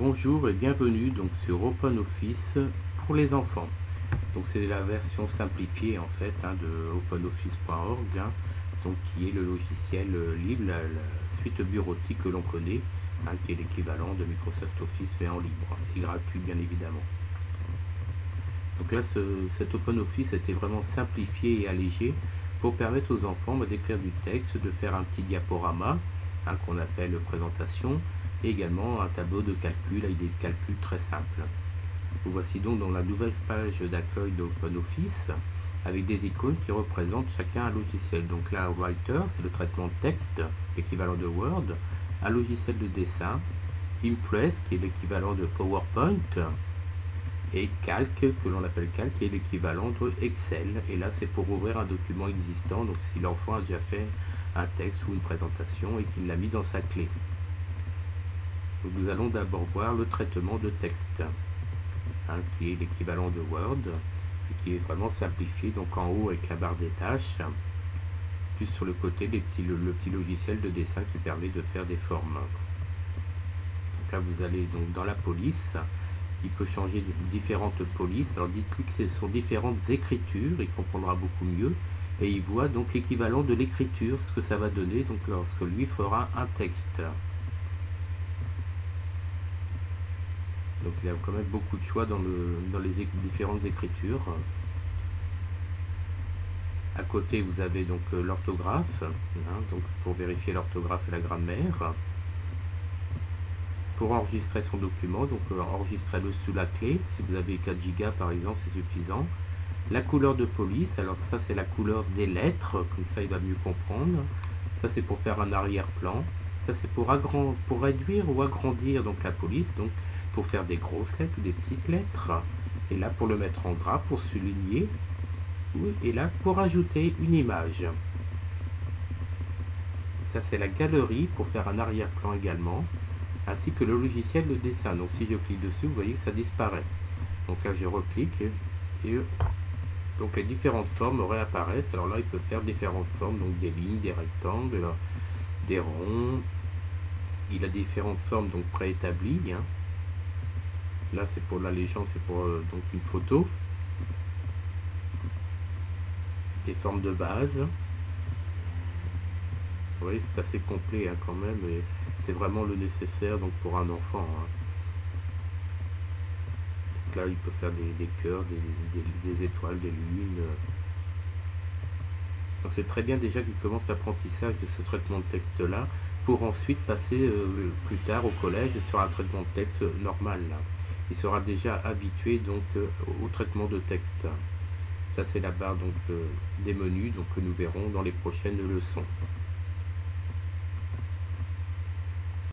Bonjour et bienvenue donc sur OpenOffice pour les enfants. Donc c'est la version simplifiée en fait de OpenOffice.org, donc qui est le logiciel libre, la suite bureautique que l'on connaît, qui est l'équivalent de Microsoft Office mais en libre et gratuit bien évidemment. Donc là cet OpenOffice était vraiment simplifié et allégé pour permettre aux enfants d'écrire du texte, de faire un petit diaporama qu'on appelle présentation, et également un tableau de calcul avec des calculs très simples. Vous voici donc dans la nouvelle page d'accueil d'OpenOffice avec des icônes qui représentent chacun un logiciel. Donc là, Writer, c'est le traitement de texte, l'équivalent de Word, un logiciel de dessin, Impress, qui est l'équivalent de PowerPoint, et Calc, que l'on appelle Calc, qui est l'équivalent de Excel. Et là, c'est pour ouvrir un document existant, donc si l'enfant a déjà fait un texte ou une présentation et qu'il l'a mis dans sa clé. Donc nous allons d'abord voir le traitement de texte, qui est l'équivalent de Word, et qui est vraiment simplifié, donc en haut avec la barre des tâches, plus sur le côté le petit logiciel de dessin qui permet de faire des formes. Donc là vous allez donc dans la police, il peut changer de différentes polices, alors dites-lui que ce sont différentes écritures, il comprendra beaucoup mieux, et il voit donc l'équivalent de l'écriture, ce que ça va donner donc lorsque lui fera un texte. Donc il y a quand même beaucoup de choix dans les différentes écritures. À côté vous avez donc l'orthographe, donc pour vérifier l'orthographe et la grammaire. Pour enregistrer son document, donc enregistrez-le sous la clé. Si vous avez 4 Go par exemple, c'est suffisant. La couleur de police, alors ça c'est la couleur des lettres, comme ça il va mieux comprendre. Ça c'est pour faire un arrière-plan. Ça c'est pour réduire ou agrandir donc la police, donc pour faire des grosses lettres ou des petites lettres. Et là pour le mettre en gras, pour souligner. Et là pour ajouter une image. Ça c'est la galerie pour faire un arrière-plan également, ainsi que le logiciel de dessin. Donc si je clique dessus, vous voyez que ça disparaît. Donc là je reclique et donc les différentes formes réapparaissent. Alors là il peut faire différentes formes, donc des lignes, des rectangles, des ronds. Il a différentes formes donc préétablies. Là c'est pour la légende, c'est pour donc une photo. Des formes de base. Vous voyez, c'est assez complet quand même, et c'est vraiment le nécessaire donc pour un enfant. Donc là il peut faire des cœurs, des étoiles, des lunes. Donc c'est très bien déjà qu'il commence l'apprentissage de ce traitement de texte là, pour ensuite passer plus tard au collège sur un traitement de texte normal. Il sera déjà habitué donc au traitement de texte. Ça c'est la barre donc des menus donc que nous verrons dans les prochaines leçons.